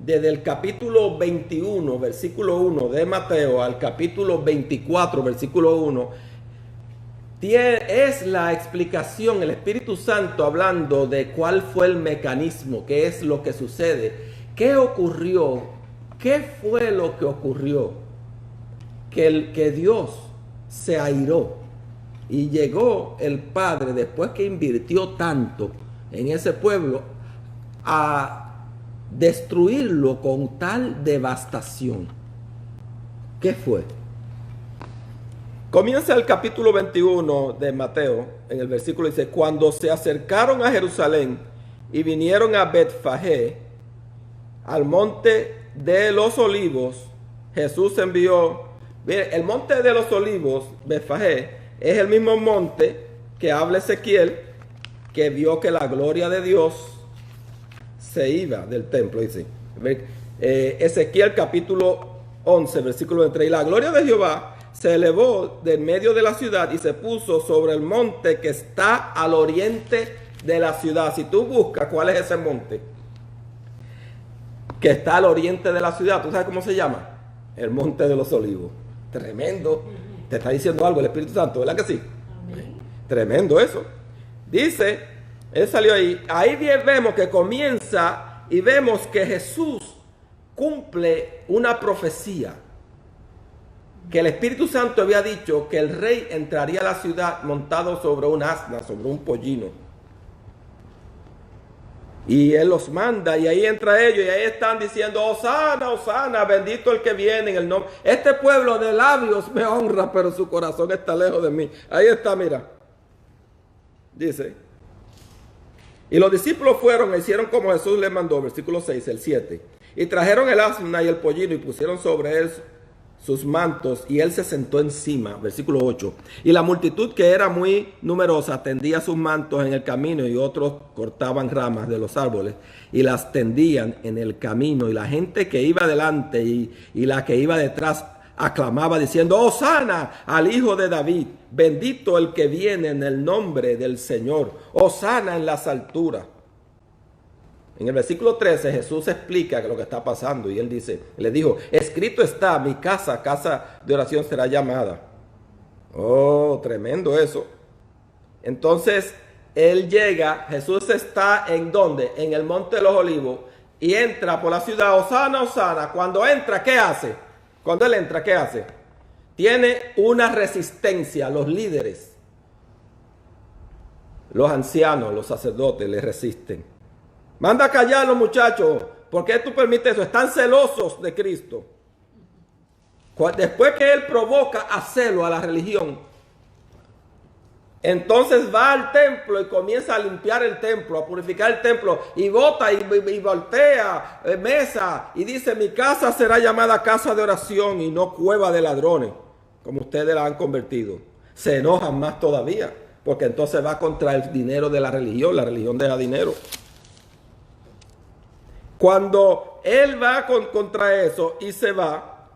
desde el capítulo 21, versículo 1 de Mateo al capítulo 24, versículo 1, es la explicación, el Espíritu Santo hablando de cuál fue el mecanismo, qué es lo que sucede, qué ocurrió, qué fue lo que ocurrió, que Dios se airó y llegó el Padre, después que invirtió tanto en ese pueblo, a destruirlo con tal devastación. ¿Qué fue? Comienza el capítulo 21 de Mateo, en el versículo dice: cuando se acercaron a Jerusalén y vinieron a Betfagé, al monte de los olivos, Jesús envió. Mire, el monte de los olivos, Betfagé, es el mismo monte que habla Ezequiel, que vio que la gloria de Dios se iba del templo. Dice Ezequiel capítulo 11, versículo 23: y la gloria de Jehová se elevó de medio de la ciudad y se puso sobre el monte que está al oriente de la ciudad. Si tú buscas cuál es ese monte que está al oriente de la ciudad, ¿tú sabes cómo se llama? El monte de los olivos. Tremendo. Te está diciendo algo el Espíritu Santo, ¿verdad que sí? Amén. Tremendo eso. Dice, él salió ahí. Ahí vemos que comienza y vemos que Jesús cumple una profecía. Que el Espíritu Santo había dicho que el rey entraría a la ciudad montado sobre un asna, sobre un pollino. Y él los manda y ahí entra ellos y ahí están diciendo: Hosana, Hosana, bendito el que viene en el nombre. Este pueblo de labios me honra, pero su corazón está lejos de mí. Ahí está, mira. Dice: y los discípulos fueron e hicieron como Jesús les mandó, versículo 6, el 7. Y trajeron el asna y el pollino y pusieron sobre él sus mantos, y él se sentó encima, versículo 8. Y la multitud, que era muy numerosa, tendía sus mantos en el camino, y otros cortaban ramas de los árboles y las tendían en el camino. Y la gente que iba delante y la que iba detrás aclamaba diciendo: Hosana al Hijo de David, bendito el que viene en el nombre del Señor, Hosana en las alturas. En el versículo 13 Jesús explica lo que está pasando y él dice, le dijo: escrito está, mi casa, casa de oración será llamada. Oh, tremendo eso. Entonces él llega, Jesús está ¿en dónde? En el monte de los olivos, y entra por la ciudad: Hosana, Hosana. Cuando entra, ¿qué hace? Cuando él entra, ¿qué hace? Tiene una resistencia. Los líderes, los ancianos, los sacerdotes le resisten. Manda a callar a los muchachos. ¿Por qué tú permites eso? Están celosos de Cristo. Después que él provoca a celo a la religión, entonces va al templo y comienza a limpiar el templo, a purificar el templo, y bota y voltea mesa y dice: mi casa será llamada casa de oración y no cueva de ladrones, como ustedes la han convertido. Se enojan más todavía, porque entonces va contra el dinero de la religión deja dinero. Cuando él va contra eso y se va,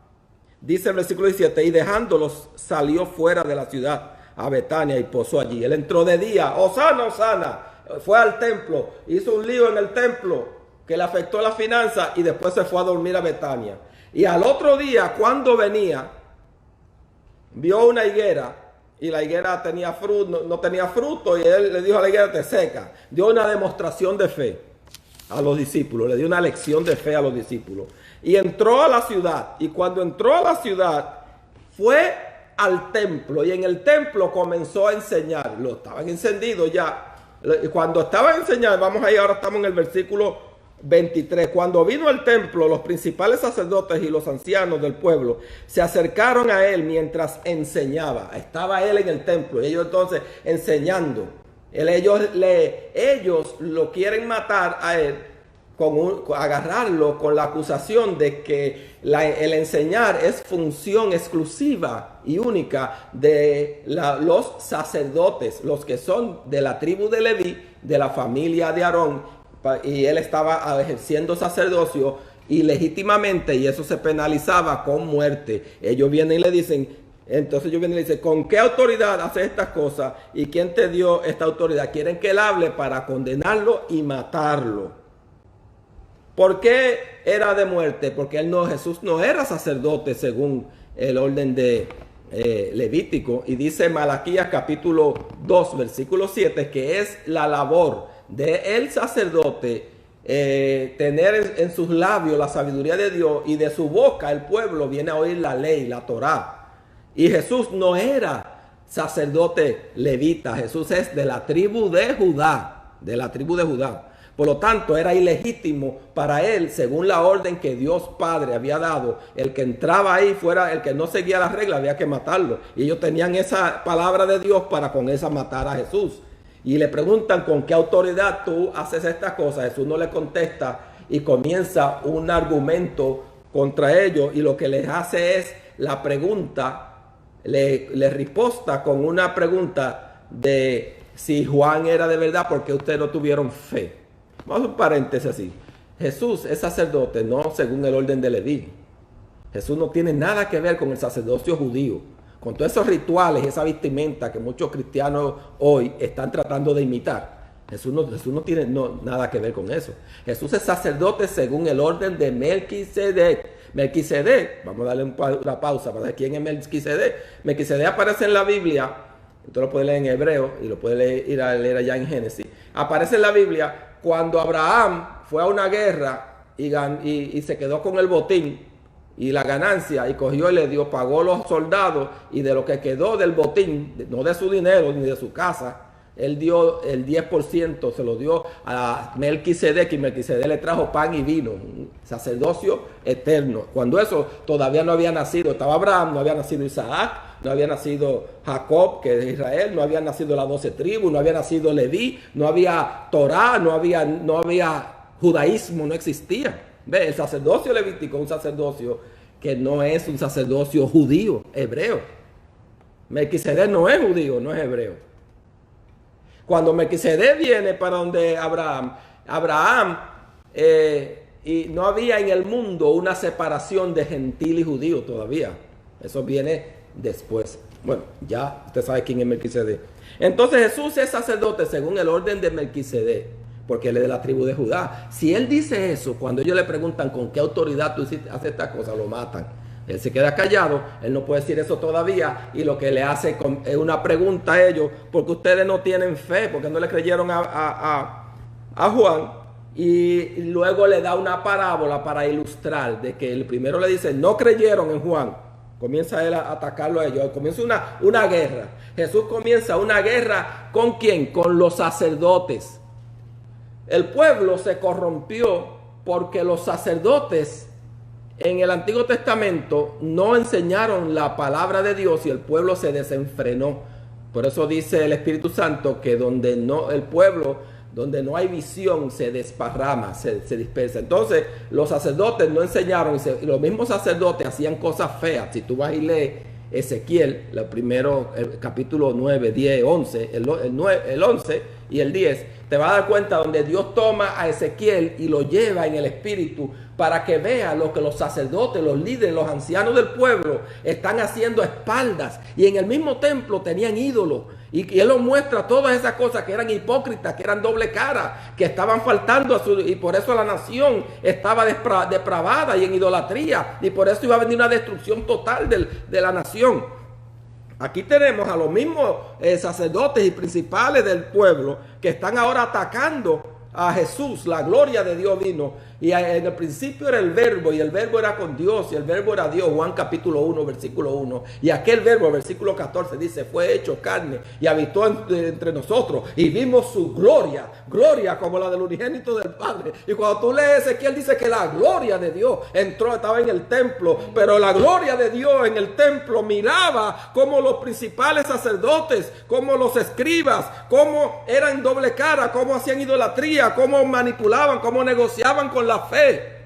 dice el versículo 17: y dejándolos salió fuera de la ciudad a Betania y posó allí. Él entró de día: Hosana, Hosana. Fue al templo, hizo un lío en el templo que le afectó la finanza y después se fue a dormir a Betania. Y al otro día, cuando venía, vio una higuera y la higuera tenía fruto, no tenía fruto, y él le dijo a la higuera: te seca. Dio una demostración de fe a los discípulos, le dio una lección de fe a los discípulos. Y entró a la ciudad, y cuando entró a la ciudad, fue al templo, y en el templo comenzó a enseñar. Lo estaban encendidos ya. Cuando estaba enseñando, vamos ahí, ahora estamos en el versículo 23. Cuando vino al templo, los principales sacerdotes y los ancianos del pueblo se acercaron a él mientras enseñaba. Estaba él en el templo, y ellos entonces enseñando. Ellos lo quieren matar a él, agarrarlo con la acusación de que el enseñar es función exclusiva y única de los sacerdotes, los que son de la tribu de Leví, de la familia de Aarón, y él estaba ejerciendo sacerdocio ilegítimamente, y eso se penalizaba con muerte. Ellos vienen y le dicen, entonces ellos vienen y le dicen: ¿con qué autoridad haces estas cosas? ¿Y quién te dio esta autoridad? Quieren que él hable para condenarlo y matarlo. ¿Por qué era de muerte? Porque Jesús no era sacerdote según el orden de Levítico. Y dice Malaquías capítulo 2, versículo 7, que es la labor del sacerdote tener en sus labios la sabiduría de Dios, y de su boca el pueblo viene a oír la ley, la Torá. Y Jesús no era sacerdote levita, Jesús es de la tribu de Judá, de la tribu de Judá. Por lo tanto, era ilegítimo para él, según la orden que Dios Padre había dado, el que entraba ahí fuera el que no seguía las reglas, había que matarlo. Y ellos tenían esa palabra de Dios para con esa matar a Jesús. Y le preguntan con qué autoridad tú haces estas cosas. Jesús no le contesta y comienza un argumento contra ellos, y lo que les hace es la pregunta, le riposta con una pregunta de si Juan era de verdad, porque ustedes no tuvieron fe. Vamos a un paréntesis así. Jesús es sacerdote no según el orden de Leví. Jesús no tiene nada que ver con el sacerdocio judío, con todos esos rituales, esa vestimenta que muchos cristianos hoy están tratando de imitar. Jesús no tiene nada que ver con eso. Jesús es sacerdote según el orden de Melquisedec. Melquisedec, vamos a darle una pausa para ver quién es Melquisedec. Melquisedec aparece en la Biblia, usted lo puede leer en hebreo y lo puede ir a leer allá en Génesis. Aparece en la Biblia cuando Abraham fue a una guerra y se quedó con el botín y la ganancia, y cogió y le dio, pagó los soldados, y de lo que quedó del botín, no de su dinero ni de su casa, él dio el 10%, se lo dio a Melquisedec, y Melquisedec le trajo pan y vino, un sacerdocio eterno. Cuando eso todavía no había nacido, estaba Abraham, no había nacido Isaac, no había nacido Jacob, que es de Israel, no había nacido las 12 tribus, no había nacido Leví, no había Torá, no había judaísmo, no existía. Ve, el sacerdocio levítico es un sacerdocio que no es un sacerdocio judío, hebreo. Melquisedec no es judío, no es hebreo. Cuando Melquisedec viene para donde Abraham, y no había en el mundo una separación de gentil y judío todavía. Eso viene después. Bueno, ya usted sabe quién es Melquisedec. Entonces Jesús es sacerdote según el orden de Melquisedec, porque él es de la tribu de Judá. Si él dice eso, cuando ellos le preguntan con qué autoridad tú haces estas cosas, lo matan. Él se queda callado, él no puede decir eso todavía, y lo que le hace es una pregunta a ellos, porque ustedes no tienen fe, porque no le creyeron a Juan, y luego le da una parábola para ilustrar de que el primero le dice, no creyeron en Juan. Comienza él a atacarlo a ellos, comienza una guerra. Jesús comienza una guerra, ¿con quién? Con los sacerdotes. El pueblo se corrompió porque los sacerdotes en el Antiguo Testamento no enseñaron la palabra de Dios, y el pueblo se desenfrenó. Por eso dice el Espíritu Santo que donde no hay visión, se desparrama, se dispersa. Entonces los sacerdotes no enseñaron, y los mismos sacerdotes hacían cosas feas. Si tú vas y lees Ezequiel, el capítulo 9, 10, 11, el 11 y el 10, te vas a dar cuenta donde Dios toma a Ezequiel y lo lleva en el espíritu para que vea lo que los sacerdotes, los líderes, los ancianos del pueblo están haciendo a espaldas. Y en el mismo templo tenían ídolos. Y él nos muestra todas esas cosas que eran hipócritas, que eran doble cara, que estaban faltando y por eso la nación estaba depravada y en idolatría. Y por eso iba a venir una destrucción total de la nación. Aquí tenemos a los mismos sacerdotes y principales del pueblo que están ahora atacando a Jesús. La gloria de Dios vino, y en el principio era el verbo, y el verbo era con Dios, y el verbo era Dios. Juan capítulo 1, versículo 1. Y aquel verbo, versículo 14, dice, fue hecho carne y habitó entre nosotros, y vimos su gloria, gloria como la del unigénito del Padre. Y cuando tú lees Ezequiel, dice que la gloria de Dios estaba en el templo, pero la gloria de Dios en el templo miraba como los principales sacerdotes, como los escribas, cómo eran doble cara, cómo hacían idolatría, cómo manipulaban, cómo negociaban con la fe.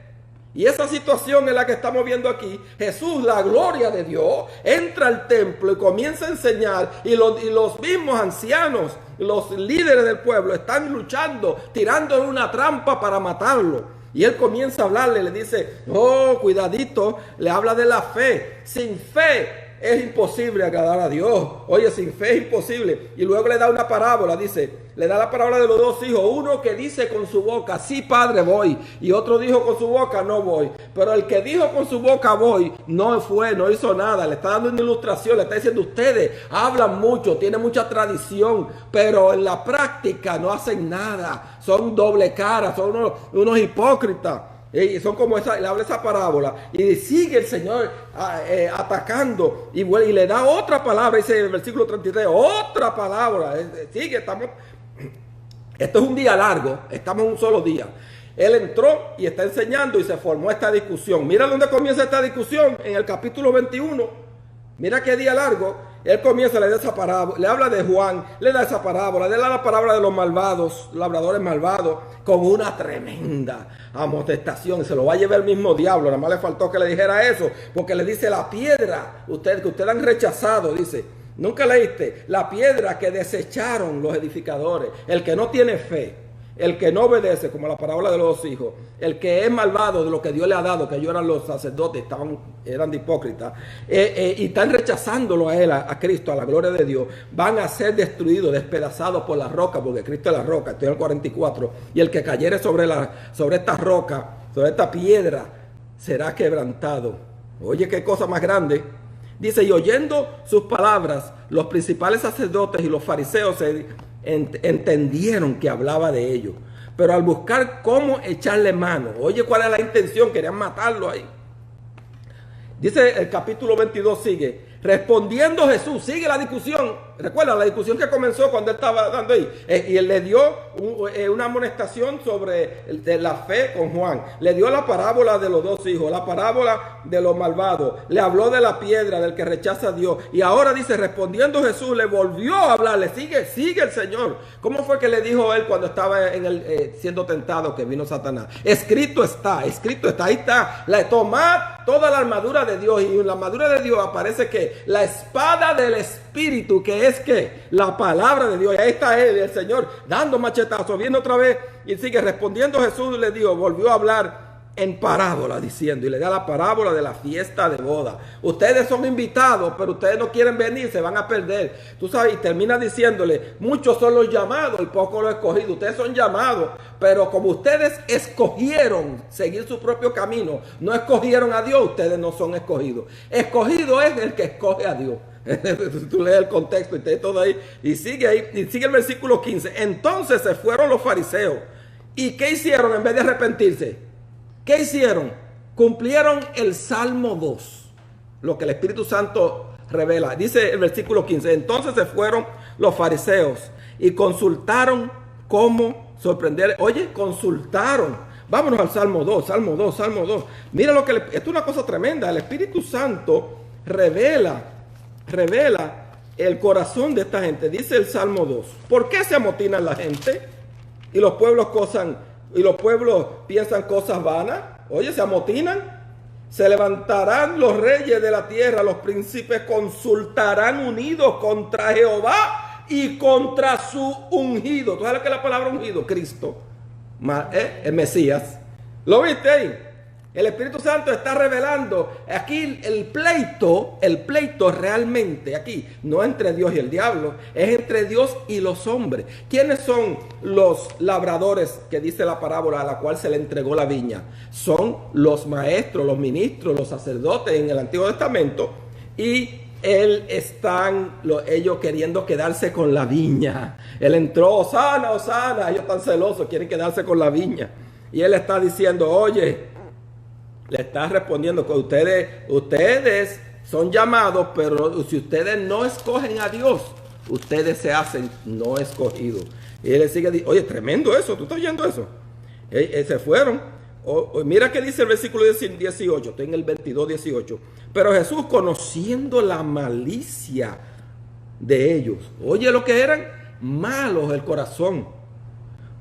Y esa situación es la que estamos viendo aquí. Jesús, la gloria de Dios, entra al templo y comienza a enseñar, y los mismos ancianos, los líderes del pueblo están luchando, tirando en una trampa para matarlo. Y él comienza a hablarle, le dice, oh, cuidadito, le habla de la fe. Sin fe es imposible agradar a Dios. Oye, sin fe es imposible. Y luego le da una parábola, dice, le da la parábola de los dos hijos. Uno que dice con su boca, sí, padre, voy. Y otro dijo con su boca, no voy. Pero el que dijo con su boca, voy, no fue, no hizo nada. Le está dando una ilustración, le está diciendo, ustedes hablan mucho, tienen mucha tradición, pero en la práctica no hacen nada. Son doble cara, son unos hipócritas. Y son como esa, le habla esa parábola y sigue el Señor atacando y le da otra palabra, dice en el versículo 33, otra palabra, sigue, esto es un día largo, estamos en un solo día. Él entró y está enseñando y se formó esta discusión. Mira dónde comienza esta discusión, en el capítulo 21. Mira qué día largo. Él comienza, le da esa parábola, le habla de Juan, le da esa parábola, le da la parábola de los malvados, labradores malvados, con una tremenda amonestación. Se lo va a llevar el mismo diablo, nada más le faltó que le dijera eso, porque le dice la piedra, que ustedes han rechazado, dice, nunca leíste, la piedra que desecharon los edificadores, el que no tiene fe. El que no obedece, como la parábola de los dos hijos, el que es malvado de lo que Dios le ha dado, que ellos eran los sacerdotes, eran de hipócritas, y están rechazándolo a él, a Cristo, a la gloria de Dios, van a ser destruidos, despedazados por la roca, porque Cristo es la roca, estoy en el 44, y el que cayere sobre esta roca, sobre esta piedra, será quebrantado. Oye, qué cosa más grande. Dice, y oyendo sus palabras, los principales sacerdotes y los fariseos entendieron que hablaba de ellos, pero al buscar cómo echarle mano, oye, ¿cuál es la intención? Querían matarlo ahí. Dice el capítulo 22, sigue, respondiendo Jesús, sigue la discusión. Recuerda la discusión que comenzó cuando él estaba dando ahí, y él le dio una amonestación sobre de la fe con Juan, le dio la parábola de los dos hijos, la parábola de los malvados, le habló de la piedra, del que rechaza a Dios, y ahora dice, respondiendo Jesús, le volvió a hablarle, sigue el Señor. ¿Cómo fue que le dijo él cuando estaba siendo tentado, que vino Satanás? Escrito está, ahí está, tomad toda la armadura de Dios, y en la armadura de Dios aparece que la espada del Espíritu, que es que la palabra de Dios, y ahí está él, el Señor, dando machetazos, viene otra vez, y sigue respondiendo Jesús, le dijo, volvió a hablar en parábola, diciendo, y le da la parábola de la fiesta de boda. Ustedes son invitados, pero ustedes no quieren venir, se van a perder. Tú sabes, y termina diciéndole, muchos son los llamados y pocos los escogidos. Ustedes son llamados, pero como ustedes escogieron seguir su propio camino, no escogieron a Dios, ustedes no son escogidos. Escogido es el que escoge a Dios. Tú lees el contexto y te todo ahí, y sigue el versículo 15. Entonces se fueron los fariseos. ¿Y qué hicieron en vez de arrepentirse? ¿Qué hicieron? Cumplieron el Salmo 2, lo que el Espíritu Santo revela. Dice el versículo 15, entonces se fueron los fariseos y consultaron cómo sorprender. Oye, consultaron. Vámonos al Salmo 2. Mira lo que esto es una cosa tremenda. El Espíritu Santo revela el corazón de esta gente. Dice el Salmo 2. ¿Por qué se amotinan la gente? Y los pueblos piensan cosas vanas. Oye, se amotinan. Se levantarán los reyes de la tierra, los príncipes consultarán unidos contra Jehová y contra su ungido. ¿Tú sabes qué es la palabra ungido? Cristo, el Mesías. ¿Lo viste ahí? El Espíritu Santo está revelando aquí el pleito realmente aquí, no entre Dios y el diablo, es entre Dios y los hombres. ¿Quiénes son los labradores que dice la parábola a la cual se le entregó la viña? Son los maestros, los ministros, los sacerdotes en el Antiguo Testamento, y ellos queriendo quedarse con la viña. Él entró, Hosana, ellos están celosos, quieren quedarse con la viña. Y él está diciendo, oye, le está respondiendo que ustedes son llamados, pero si ustedes no escogen a Dios, ustedes se hacen no escogidos. Y él le sigue diciendo, oye, tremendo eso, ¿tú estás oyendo eso? Se fueron. Mira qué dice el versículo 18, estoy en el 22, 18. Pero Jesús, conociendo la malicia de ellos, oye lo que eran, malos el corazón.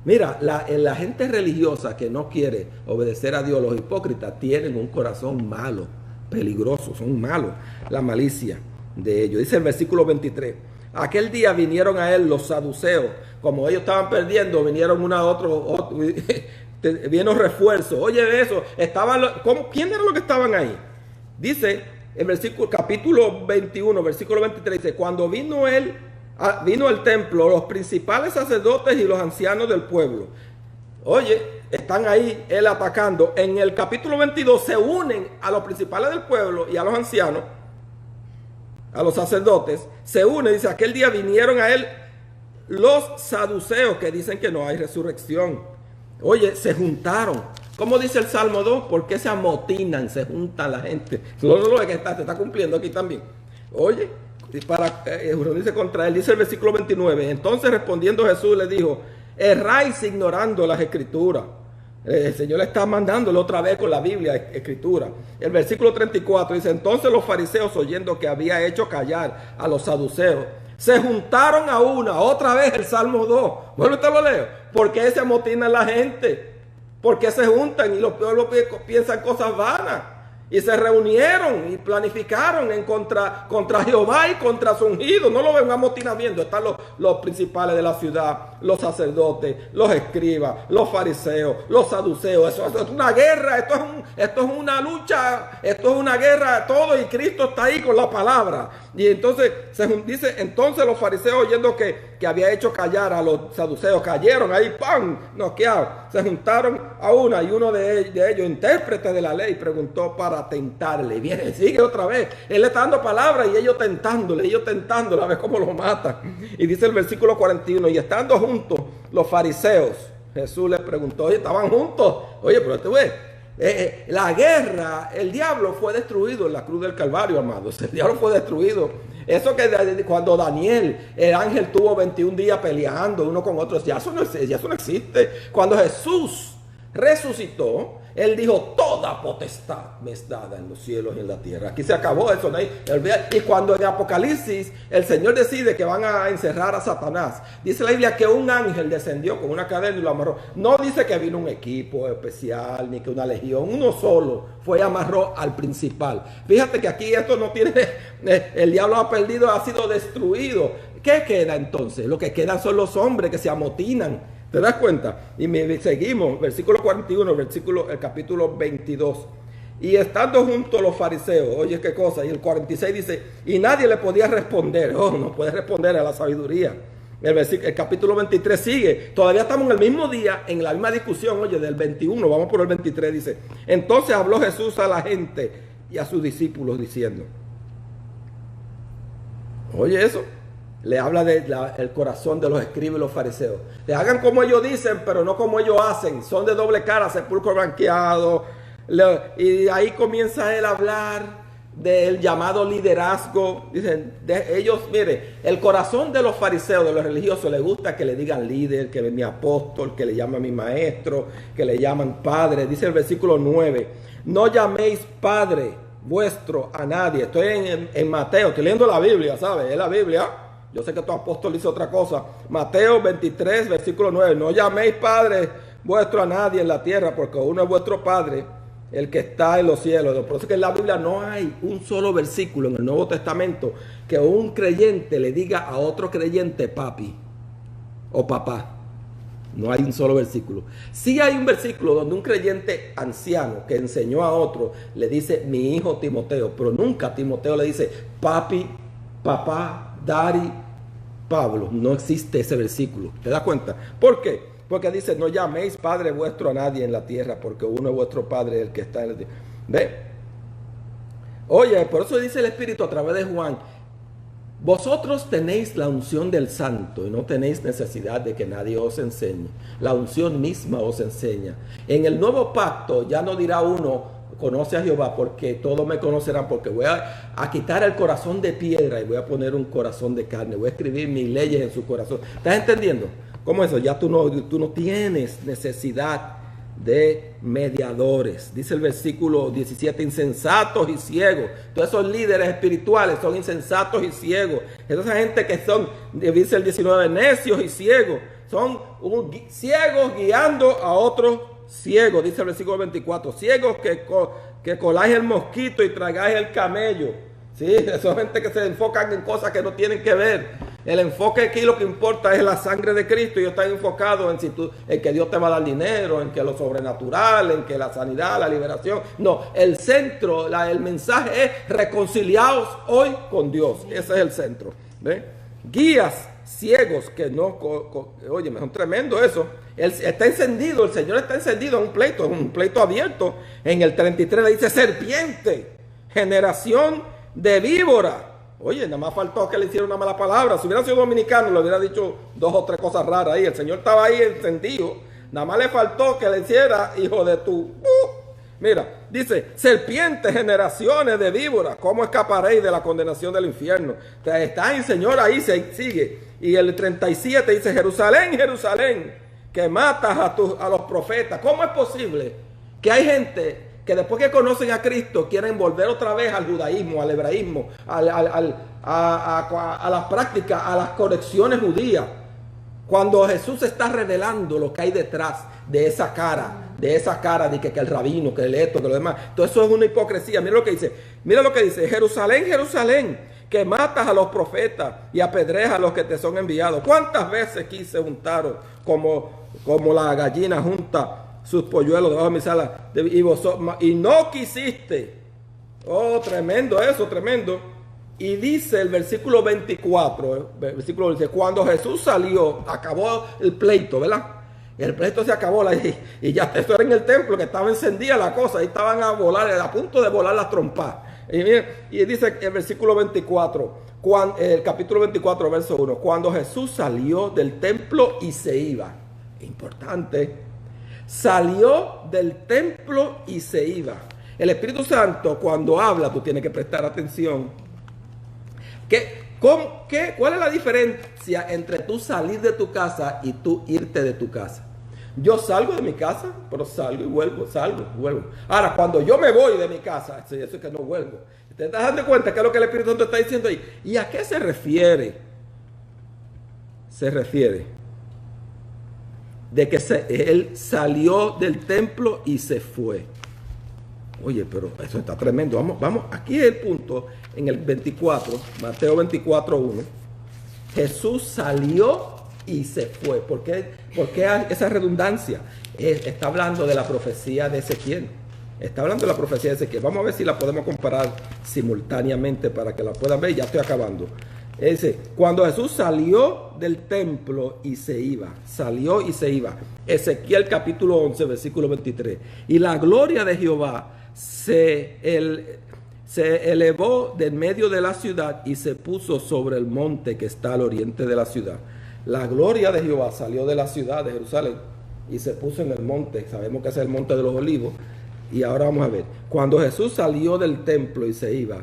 Mira, la gente religiosa que no quiere obedecer a Dios, los hipócritas, tienen un corazón malo, peligroso, son malos, la malicia de ellos. Dice el versículo 23, aquel día vinieron a él los saduceos, como ellos estaban perdiendo, vinieron vino refuerzo. Oye eso, ¿quién eran los que estaban ahí? Dice el versículo, capítulo 21, versículo 23, dice, cuando vino al templo, los principales sacerdotes y los ancianos del pueblo. Oye, están ahí él atacando. En el capítulo 22 se unen a los principales del pueblo y a los ancianos, a los sacerdotes, se unen, dice, aquel día vinieron a él los saduceos que dicen que no hay resurrección. Oye, se juntaron. ¿Cómo dice el Salmo 2? ¿Por qué se amotinan, se juntan la gente? No lo que se está cumpliendo aquí también. Oye, para reunirse contra él, dice el versículo 29. Entonces respondiendo Jesús le dijo, erráis ignorando las escrituras. El Señor le está mandándole otra vez con la Biblia, escritura. El versículo 34 dice, entonces los fariseos, oyendo que había hecho callar a los saduceos, se juntaron a una, otra vez el Salmo 2. Bueno, te lo leo. ¿Por qué se amotinan la gente? ¿Por qué se juntan y los pueblos piensan cosas vanas? Y se reunieron y planificaron contra Jehová y contra su ungido. No lo ven amotinamiento. Están los principales de la ciudad, los sacerdotes, los escribas, los fariseos, los saduceos. Eso es una guerra, esto es una lucha, esto es una guerra, todo. Y Cristo está ahí con la palabra. Y entonces dice, entonces los fariseos, oyendo que había hecho callar a los saduceos, cayeron ahí, ¡pam!, noqueados. Se juntaron a una, y uno de ellos, intérprete de la ley, preguntó para tentarle. Viene, sigue otra vez. Él le está dando palabras y ellos tentándole, a ver cómo lo matan. Y dice el versículo 41, y estando juntos los fariseos, Jesús les preguntó, oye, estaban juntos. Oye, pero tú ves, la guerra, el diablo fue destruido en la cruz del Calvario, amados. El diablo fue destruido. Eso que cuando Daniel, el ángel, tuvo 21 días peleando uno con otro, ya eso no existe. Cuando Jesús resucitó, él dijo, toda potestad me es dada en los cielos y en la tierra. Aquí se acabó eso, ¿no? Y cuando en Apocalipsis el Señor decide que van a encerrar a Satanás, dice la Biblia que un ángel descendió con una cadena y lo amarró. No dice que vino un equipo especial, ni que una legión, uno solo fue y amarró al principal. Fíjate que aquí esto no tiene, el diablo ha perdido, ha sido destruido. ¿Qué queda entonces? Lo que quedan son los hombres que se amotinan. ¿Te das cuenta? Y seguimos, versículo 41, el capítulo 22. Y estando juntos los fariseos, oye qué cosa, y el 46 dice, y nadie le podía responder. No puede responder a la sabiduría. El capítulo 23 sigue, todavía estamos en el mismo día, en la misma discusión, oye, del 21, vamos por el 23, dice, entonces habló Jesús a la gente y a sus discípulos diciendo, oye eso. Le habla del corazón de los escribas y los fariseos. Le hagan como ellos dicen, pero no como ellos hacen. Son de doble cara, sepulcro blanqueado. Y ahí comienza él a hablar del llamado liderazgo. Dicen, ellos, mire, el corazón de los fariseos, de los religiosos, les gusta que le digan líder, que es mi apóstol, que le llaman mi maestro, que le llaman padre. Dice el versículo 9, no llaméis padre vuestro a nadie. Estoy en Mateo, estoy leyendo la Biblia, ¿sabes? Es la Biblia. Yo sé que tu apóstol dice otra cosa. Mateo 23, versículo 9. No llaméis padre vuestro a nadie en la tierra, porque uno es vuestro padre, el que está en los cielos. Por eso es que en la Biblia no hay un solo versículo en el Nuevo Testamento que un creyente le diga a otro creyente papi o papá. No hay un solo versículo. Sí hay un versículo donde un creyente anciano que enseñó a otro le dice mi hijo Timoteo, pero nunca Timoteo le dice papi, papá, daddy, Pablo. No existe ese versículo. ¿Te das cuenta? ¿Por qué? Porque dice, no llaméis padre vuestro a nadie en la tierra, porque uno es vuestro padre, el que está en la tierra. ¿Ve? Oye, por eso dice el Espíritu a través de Juan, vosotros tenéis la unción del Santo y no tenéis necesidad de que nadie os enseñe. La unción misma os enseña. En el nuevo pacto ya no dirá uno, conoce a Jehová, porque todos me conocerán, porque voy a quitar el corazón de piedra y voy a poner un corazón de carne. Voy a escribir mis leyes en su corazón. ¿Estás entendiendo? ¿Cómo eso? Ya tú no tienes necesidad de mediadores. Dice el versículo 17, insensatos y ciegos. Todos esos líderes espirituales son insensatos y ciegos. Esa gente que son, dice el 19, necios y ciegos. Son ciegos guiando a otros ciegos, dice el versículo 24. Ciegos que coláis el mosquito y tragáis el camello. Sí, son gente que se enfocan en cosas que no tienen que ver. El enfoque aquí lo que importa es la sangre de Cristo. Ellos están enfocados en que Dios te va a dar dinero, en que lo sobrenatural, en que la sanidad, la liberación. No, el centro, el mensaje es reconciliados hoy con Dios. Ese es el centro. ¿Ve? Guías ciegos que no... Oye, es un tremendo eso. Él está encendido, el Señor está encendido en un pleito abierto. En el 33 le dice serpiente, generación de víbora. Oye, nada más faltó que le hiciera una mala palabra. Si hubiera sido dominicano, le hubiera dicho 2 o 3 cosas raras ahí. El Señor estaba ahí encendido. Nada más le faltó que le hiciera hijo de tu... Mira, dice, serpientes, generaciones de víboras, ¿cómo escaparéis de la condenación del infierno? Está el Señor ahí, sigue. Y el 37 dice, Jerusalén, Jerusalén, que matas a los profetas. ¿Cómo es posible que hay gente que después que conocen a Cristo quieren volver otra vez al judaísmo, al hebraísmo, a las prácticas, a las correcciones judías? Cuando Jesús está revelando lo que hay detrás de esa cara de que el rabino, que el esto, que lo demás. Todo eso es una hipocresía. Mira lo que dice. Mira lo que dice. Jerusalén, Jerusalén, que matas a los profetas y apedreas a los que te son enviados. ¿Cuántas veces quise juntaros como la gallina junta sus polluelos debajo de mi sala? Y no quisiste. Oh, tremendo eso, tremendo. Y dice el versículo 24, dice, cuando Jesús salió, acabó el pleito, ¿verdad? El pleito se acabó y ya eso era en el templo, que estaba encendida la cosa, ahí estaban a punto de volar las trompas. Y dice el versículo 24, el capítulo 24, verso 1, cuando Jesús salió del templo y se iba. Importante, salió del templo y se iba. El Espíritu Santo cuando habla, tú tienes que prestar atención. ¿Cuál es la diferencia entre tú salir de tu casa y tú irte de tu casa? Yo salgo de mi casa, pero salgo y vuelvo, vuelvo. Ahora, cuando yo me voy de mi casa, eso es que no vuelvo. ¿Te estás dando cuenta qué es lo que el Espíritu Santo está diciendo ahí? ¿Y a qué se refiere? Se refiere de que él salió del templo y se fue. Oye, pero eso está tremendo. Vamos, aquí es el punto, en el 24, Mateo 24, 1. Jesús salió y se fue. ¿Por qué esa redundancia? Está hablando de la profecía de Ezequiel. Está hablando de la profecía de Ezequiel. Vamos a ver si la podemos comparar simultáneamente para que la puedan ver. Ya estoy acabando. Dice, cuando Jesús salió del templo y se iba, salió y se iba. Ezequiel capítulo 11, versículo 23. Y la gloria de Jehová se elevó del medio de la ciudad y se puso sobre el monte que está al oriente de la ciudad. La gloria de Jehová salió de la ciudad de Jerusalén y se puso en el monte. Sabemos que es el monte de los olivos. Y ahora vamos a ver. Cuando Jesús salió del templo y se iba,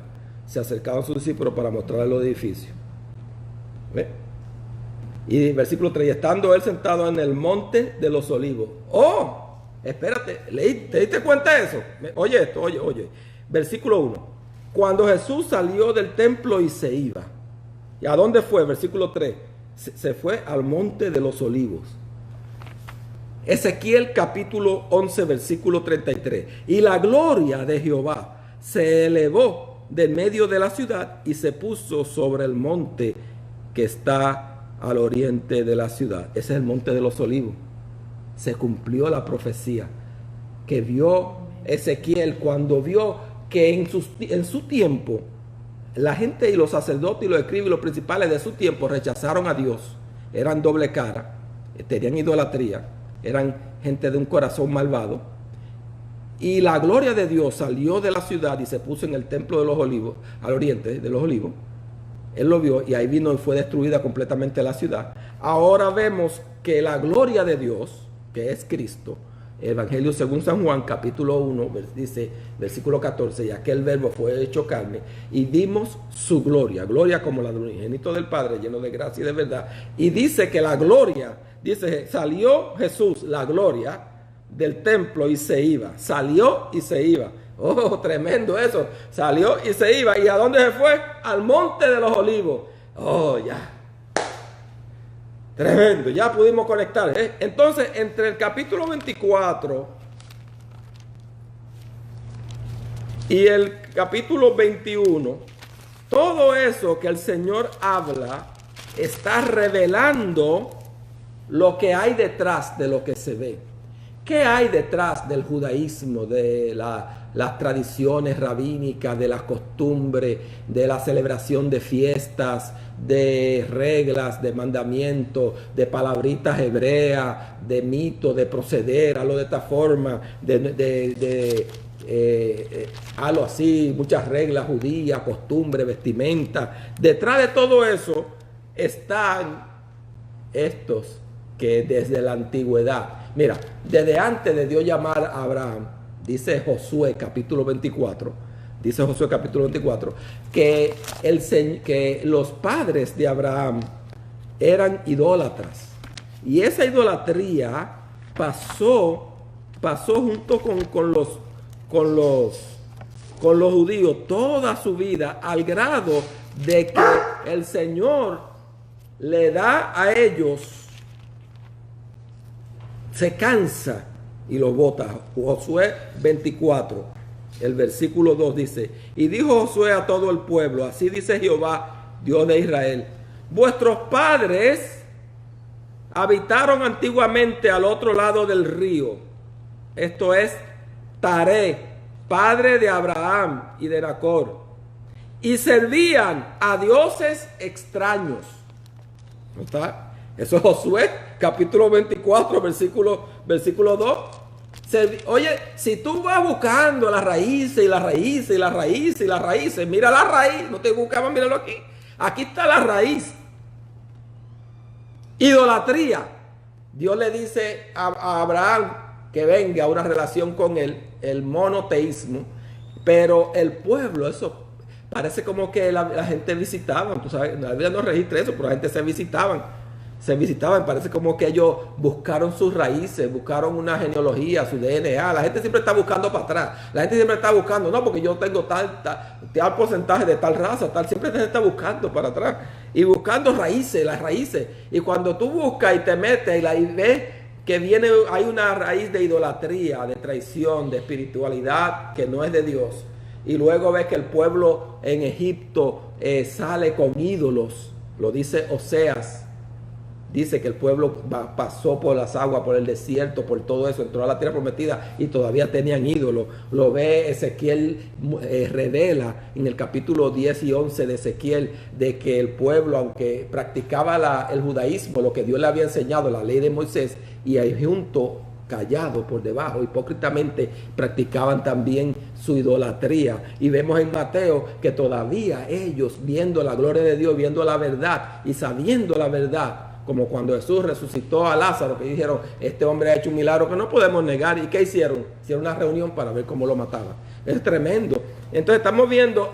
se acercaban sus discípulos para mostrarle los edificios. ¿Ve? Y versículo 3, estando él sentado en el monte de los olivos. ¡Oh! Espérate, ¿te diste cuenta de eso? Oye esto, oye. Versículo 1. Cuando Jesús salió del templo y se iba. ¿Y a dónde fue? Versículo 3. Se fue al monte de los olivos. Ezequiel capítulo 11, versículo 33. Y la gloria de Jehová se elevó del medio de la ciudad y se puso sobre el monte que está al oriente de la ciudad. Ese es el monte de los olivos. Se cumplió la profecía que vio Ezequiel cuando vio que en su tiempo la gente y los sacerdotes y los escribas y los principales de su tiempo rechazaron a Dios. Eran doble cara, tenían idolatría, eran gente de un corazón malvado. Y la gloria de Dios salió de la ciudad y se puso en el templo de los olivos, al oriente de los olivos. Él lo vio y ahí vino y fue destruida completamente la ciudad. Ahora vemos que la gloria de Dios, que es Cristo, Evangelio según San Juan, capítulo 1, dice, versículo 14, y aquel verbo fue hecho carne, y vimos su gloria, gloria como la del unigénito del Padre, lleno de gracia y de verdad. Y dice que la gloria, dice, salió Jesús, la gloria, del templo y se iba. Salió y se iba. Oh, tremendo eso. Salió y se iba. ¿Y a dónde se fue? Al monte de los olivos. Oh, ya. Tremendo, ya pudimos conectar. Entonces, entre el capítulo 24 y el capítulo 21, todo eso que el Señor habla está revelando lo que hay detrás de lo que se ve. ¿Qué hay detrás del judaísmo, de las tradiciones rabínicas, de las costumbres, de la celebración de fiestas, de reglas, de mandamientos, de palabritas hebreas, de mitos, de proceder, hazlo de esta forma, hazlo así, muchas reglas judías, costumbres, vestimenta? Detrás de todo eso están estos que desde la antigüedad, mira, desde antes de Dios llamar a Abraham, dice Josué capítulo 24, que los padres de Abraham eran idólatras. Y esa idolatría pasó junto con los judíos toda su vida, al grado de que el Señor le da a ellos, se cansa y los bota. Josué 24, el versículo 2 dice: y dijo Josué a todo el pueblo, así dice Jehová, Dios de Israel, vuestros padres habitaron antiguamente al otro lado del río, esto es Taré, padre de Abraham y de Nacor, y servían a dioses extraños. ¿No está? Eso es Josué, capítulo 24, versículo 2. Oye, si tú vas buscando las raíces y las raíces y las raíces y las raíces, mira la raíz, no te buscabas, míralo aquí. Aquí está la raíz. Idolatría. Dios le dice a Abraham que venga a una relación con él, el monoteísmo, pero el pueblo, eso parece como que la gente visitaba, tú sabes, la Biblia no registra eso, pero la gente se visitaban, parece como que ellos buscaron sus raíces, buscaron una genealogía, su DNA. La gente siempre está buscando para atrás, la gente siempre está buscando, no, porque yo tengo tal porcentaje de tal raza, siempre la gente está buscando para atrás y buscando raíces, las raíces. Y cuando tú buscas y te metes y ves que hay una raíz de idolatría, de traición, de espiritualidad que no es de Dios, y luego ves que el pueblo en Egipto sale con ídolos, lo dice Oseas. Dice que el pueblo pasó por las aguas, por el desierto, por todo eso, entró a la tierra prometida y todavía tenían ídolos. Lo ve Ezequiel, revela en el capítulo 10 y 11 de Ezequiel, de que el pueblo, aunque practicaba el judaísmo, lo que Dios le había enseñado, la ley de Moisés, y ahí junto, callado por debajo, hipócritamente practicaban también su idolatría. Y vemos en Mateo que todavía ellos, viendo la gloria de Dios, viendo la verdad y sabiendo la verdad, como cuando Jesús resucitó a Lázaro, que dijeron, este hombre ha hecho un milagro que no podemos negar. ¿Y qué hicieron? Hicieron una reunión para ver cómo lo mataban. Es tremendo. Entonces estamos viendo,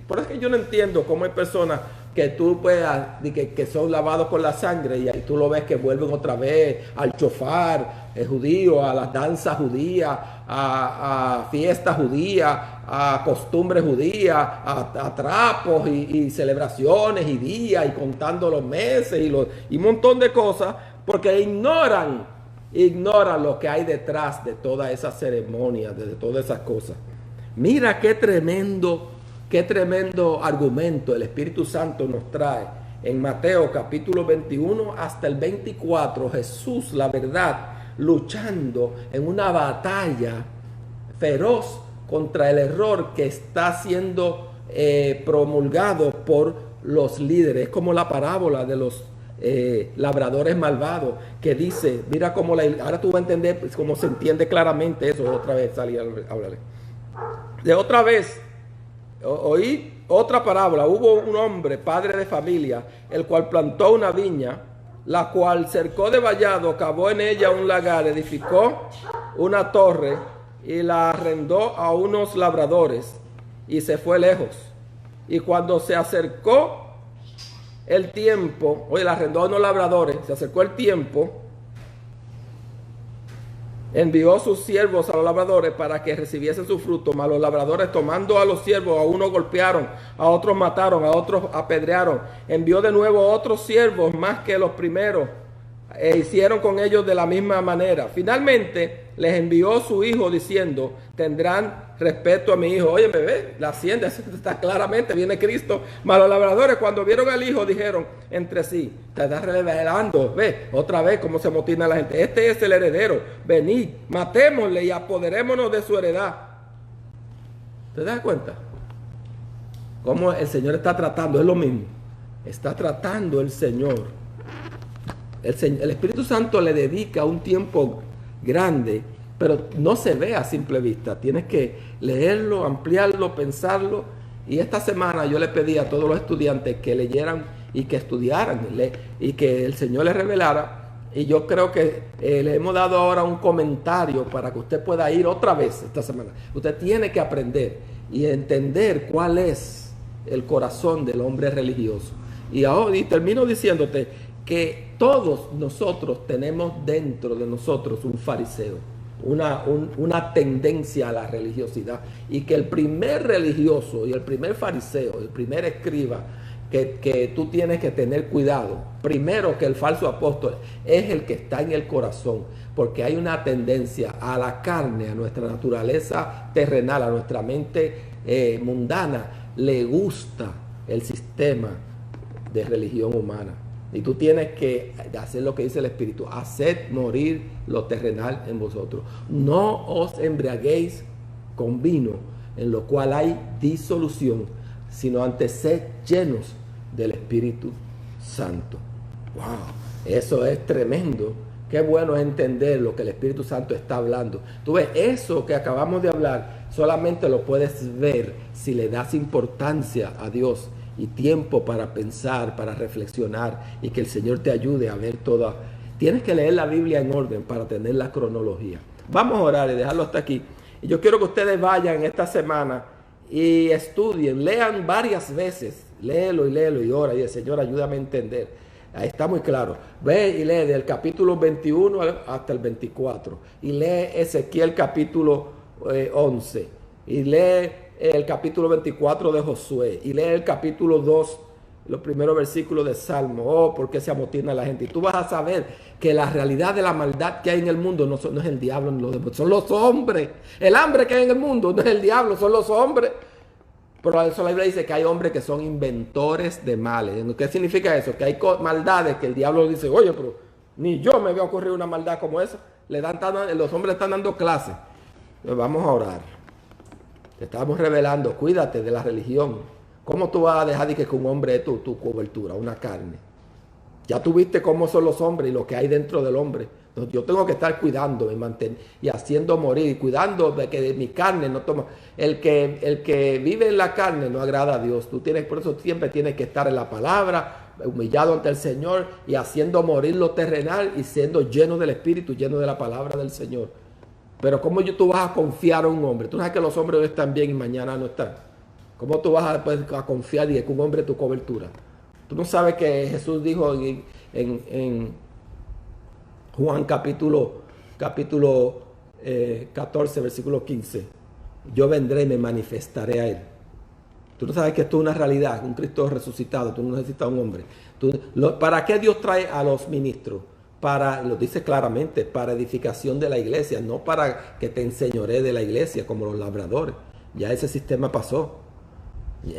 por eso es que yo no entiendo cómo hay personas que tú puedas, que son lavados con la sangre, y ahí tú lo ves que vuelven otra vez al chofar judío, a las danzas judías, a fiestas judías, a costumbres judías, a trapos y celebraciones y días, y contando los meses y un montón de cosas, porque ignoran lo que hay detrás de todas esas ceremonias, de todas esas cosas. Mira qué tremendo argumento el Espíritu Santo nos trae en Mateo capítulo 21 hasta el 24. Jesús, la verdad, luchando en una batalla feroz contra el error que está siendo promulgado por los líderes. Es como la parábola de los labradores malvados, que dice, mira cómo ahora tú vas a entender cómo se entiende claramente eso. Otra vez salí a hablarle. De otra vez, oí otra parábola. Hubo un hombre, padre de familia, el cual plantó una viña, la cual cercó de vallado, cavó en ella un lagar, edificó una torre y la arrendó a unos labradores y se fue lejos. Y cuando se acercó el tiempo, la arrendó a unos labradores, se acercó el tiempo, envió sus siervos a los labradores para que recibiesen su fruto, mas los labradores, tomando a los siervos, a unos golpearon, a otros mataron, a otros apedrearon. Envió de nuevo otros siervos más que los primeros, e hicieron con ellos de la misma manera. Finalmente les envió su hijo diciendo, tendrán respeto a mi hijo. Oye, bebé, la hacienda está claramente, viene Cristo. Mas los labradores cuando vieron al hijo dijeron entre sí, te estás revelando, ve, otra vez cómo se motina la gente. Este es el heredero, venid, matémosle y apoderémonos de su heredad. ¿Te das cuenta? Cómo el Señor está tratando, es lo mismo. Está tratando el Señor. El Espíritu Santo le dedica un tiempo grande, pero no se ve a simple vista. Tienes que leerlo, ampliarlo, pensarlo. Y esta semana yo le pedí a todos los estudiantes que leyeran y que estudiaran y que el Señor les revelara. Y yo creo que le hemos dado ahora un comentario para que usted pueda ir otra vez esta semana. Usted tiene que aprender y entender cuál es el corazón del hombre religioso. Y termino diciéndote que todos nosotros tenemos dentro de nosotros un fariseo, una tendencia a la religiosidad, y que el primer religioso y el primer fariseo, el primer escriba que tú tienes que tener cuidado, primero que el falso apóstol, es el que está en el corazón, porque hay una tendencia a la carne, a nuestra naturaleza terrenal, a nuestra mente mundana, le gusta el sistema de religión humana. Y tú tienes que hacer lo que dice el Espíritu, haced morir lo terrenal en vosotros. No os embriaguéis con vino, en lo cual hay disolución, sino antes sed llenos del Espíritu Santo. ¡Wow! Eso es tremendo. Qué bueno es entender lo que el Espíritu Santo está hablando. Tú ves, eso que acabamos de hablar, solamente lo puedes ver si le das importancia a Dios y tiempo para pensar, para reflexionar, y que el Señor te ayude a ver toda. Tienes que leer la Biblia en orden para tener la cronología. Vamos a orar y dejarlo hasta aquí. Y yo quiero que ustedes vayan esta semana y estudien, lean varias veces, léelo y ora, y el Señor ayúdame a entender. Ahí está muy claro. Ve y lee del capítulo 21 hasta el 24. Y lee Ezequiel capítulo 11. Y lee el capítulo 24 de Josué. Y lee el capítulo 2, los primeros versículos de Salmo. Oh, ¿por qué se amotina la gente? Y tú vas a saber que la realidad de la maldad que hay en el mundo no es el diablo, son los hombres. El hambre que hay en el mundo no es el diablo, son los hombres. Pero eso la Biblia dice que hay hombres que son inventores de males. ¿Qué significa eso? Que hay maldades que el diablo dice, oye, pero ni yo me voy a ocurrir una maldad como esa. Los hombres están dando clases. Vamos a orar. Te estamos revelando, cuídate de la religión. ¿Cómo tú vas a dejar de que un hombre es tu cobertura, una carne? Ya tú viste cómo son los hombres y lo que hay dentro del hombre. Entonces, yo tengo que estar cuidando y haciendo morir, y cuidando de que de mi carne no toma. El que vive en la carne no agrada a Dios. Por eso siempre tienes que estar en la palabra, humillado ante el Señor y haciendo morir lo terrenal y siendo lleno del Espíritu, lleno de la palabra del Señor. Pero ¿cómo tú vas a confiar en un hombre? Tú sabes que los hombres hoy están bien y mañana no están. ¿Cómo tú vas a confiar y que un hombre es tu cobertura? Tú no sabes que Jesús dijo en Juan capítulo 14, versículo 15. Yo vendré y me manifestaré a él. Tú no sabes que esto es una realidad, un Cristo resucitado. Tú no necesitas un hombre. ¿Para qué Dios trae a los ministros? Lo dice claramente, para edificación de la iglesia, no para que te enseñoree de la iglesia como los labradores. Ya ese sistema pasó.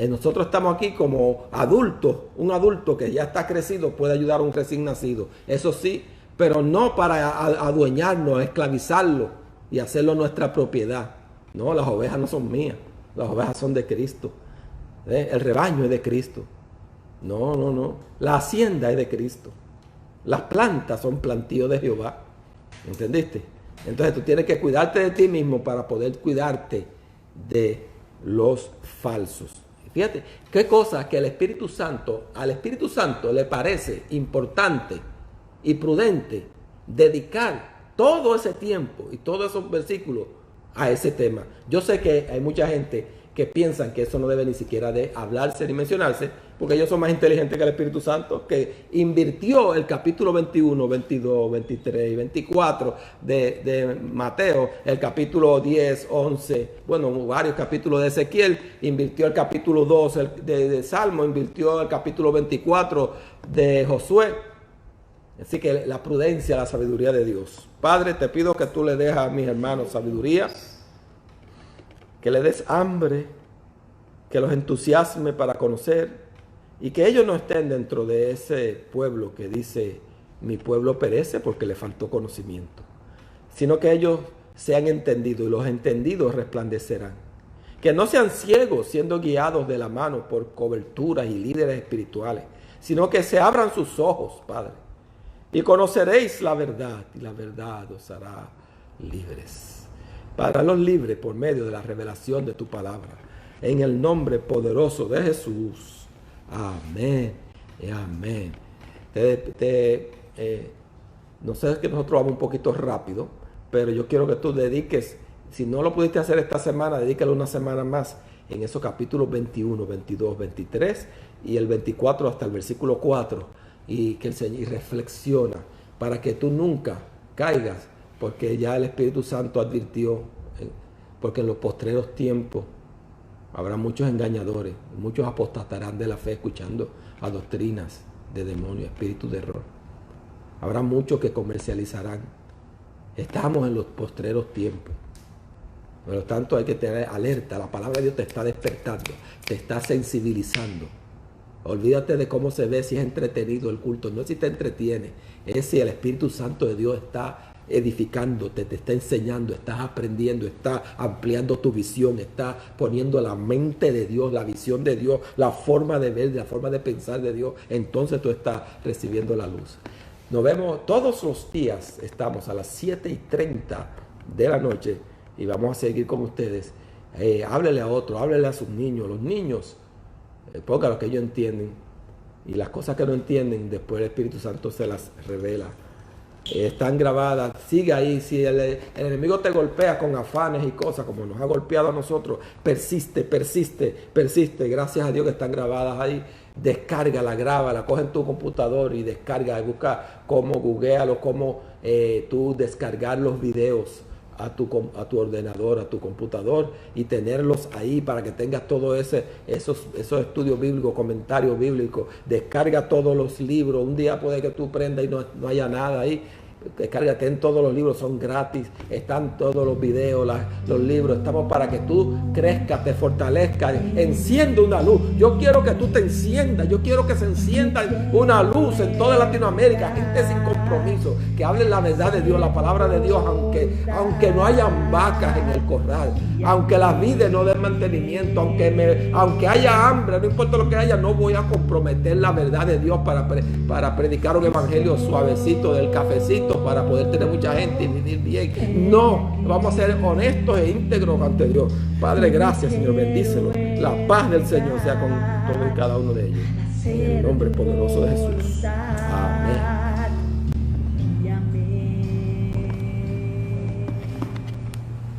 Nosotros estamos aquí como adultos. Un adulto que ya está crecido puede ayudar a un recién nacido. Eso sí, pero no para adueñarnos, esclavizarlo y hacerlo nuestra propiedad. No, las ovejas no son mías. Las ovejas son de Cristo. El rebaño es de Cristo. No. La hacienda es de Cristo. Las plantas son plantíos de Jehová. ¿Entendiste? Entonces tú tienes que cuidarte de ti mismo para poder cuidarte de los falsos. Fíjate, qué cosa que al Espíritu Santo le parece importante y prudente dedicar todo ese tiempo y todos esos versículos a ese tema. Yo sé que hay mucha gente que piensan que eso no debe ni siquiera de hablarse ni mencionarse, porque ellos son más inteligentes que el Espíritu Santo, que invirtió el capítulo 21, 22, 23 y 24 de Mateo, el capítulo 10, 11, bueno, varios capítulos de Ezequiel, invirtió el capítulo 2 de Salmo, invirtió el capítulo 24 de Josué. Así que la prudencia, la sabiduría de Dios. Padre, te pido que tú le des a mis hermanos sabiduría, que le des hambre, que los entusiasme para conocer y que ellos no estén dentro de ese pueblo que dice, mi pueblo perece porque le faltó conocimiento, sino que ellos sean entendidos y los entendidos resplandecerán. Que no sean ciegos siendo guiados de la mano por coberturas y líderes espirituales, sino que se abran sus ojos, Padre. Y conoceréis la verdad, y la verdad os hará libres. Para los libres por medio de la revelación de tu palabra. En el nombre poderoso de Jesús. Amén y amén. No sé, que nosotros vamos un poquito rápido, pero yo quiero que tú dediques, si no lo pudiste hacer esta semana, dedícale una semana más en esos capítulos 21, 22, 23 y el 24 hasta el versículo 4. Y que el Señor reflexiona para que tú nunca caigas, porque ya el Espíritu Santo advirtió, porque en los postreros tiempos habrá muchos engañadores, muchos apostatarán de la fe escuchando a doctrinas de demonios, espíritus de error. Habrá muchos que comercializarán. Estamos en los postreros tiempos. Por lo tanto hay que tener alerta. La palabra de Dios te está despertando, te está sensibilizando. Olvídate de cómo se ve, si es entretenido el culto. No es si te entretiene, es si el Espíritu Santo de Dios está edificándote, te está enseñando, estás aprendiendo, está ampliando tu visión, está poniendo la mente de Dios, la visión de Dios, la forma de ver, la forma de pensar de Dios. Entonces tú estás recibiendo la luz. Nos vemos todos los días, estamos a las 7:30 de la noche y vamos a seguir con ustedes. Háblele a otro, háblele a sus niños. Los niños, ponga lo que ellos entienden, y las cosas que no entienden, después el Espíritu Santo se las revela. Están grabadas, sigue ahí. Si el enemigo te golpea con afanes y cosas como nos ha golpeado a nosotros, persiste. Gracias a Dios que están grabadas ahí. Descárgala, grábala, coge en tu computador y descarga, busca cómo, googlealo, cómo tú descargar los videos a tu ordenador, a tu computador, y tenerlos ahí para que tengas todos esos estudios bíblicos, comentarios bíblicos. Descarga todos los libros. Un día puede que tú prendas y no haya nada ahí. Descárgate en todos los libros, son gratis, están todos los videos, los libros. Estamos para que tú crezcas, te fortalezcas, enciende una luz. Yo quiero que tú te enciendas, yo quiero que se encienda una luz en toda Latinoamérica, gente sin compromiso, que hable la verdad de Dios, la palabra de Dios, aunque no hayan vacas en el corral, aunque las vides no den mantenimiento, aunque haya hambre, no importa lo que haya, no voy a comprometer la verdad de Dios para predicar un evangelio suavecito del cafecito, para poder tener mucha gente y vivir bien. No, vamos a ser honestos e íntegros ante Dios. Padre, gracias, Señor, bendícelo. La paz del Señor sea con todos y cada uno de ellos. En el nombre poderoso de Jesús. Amén.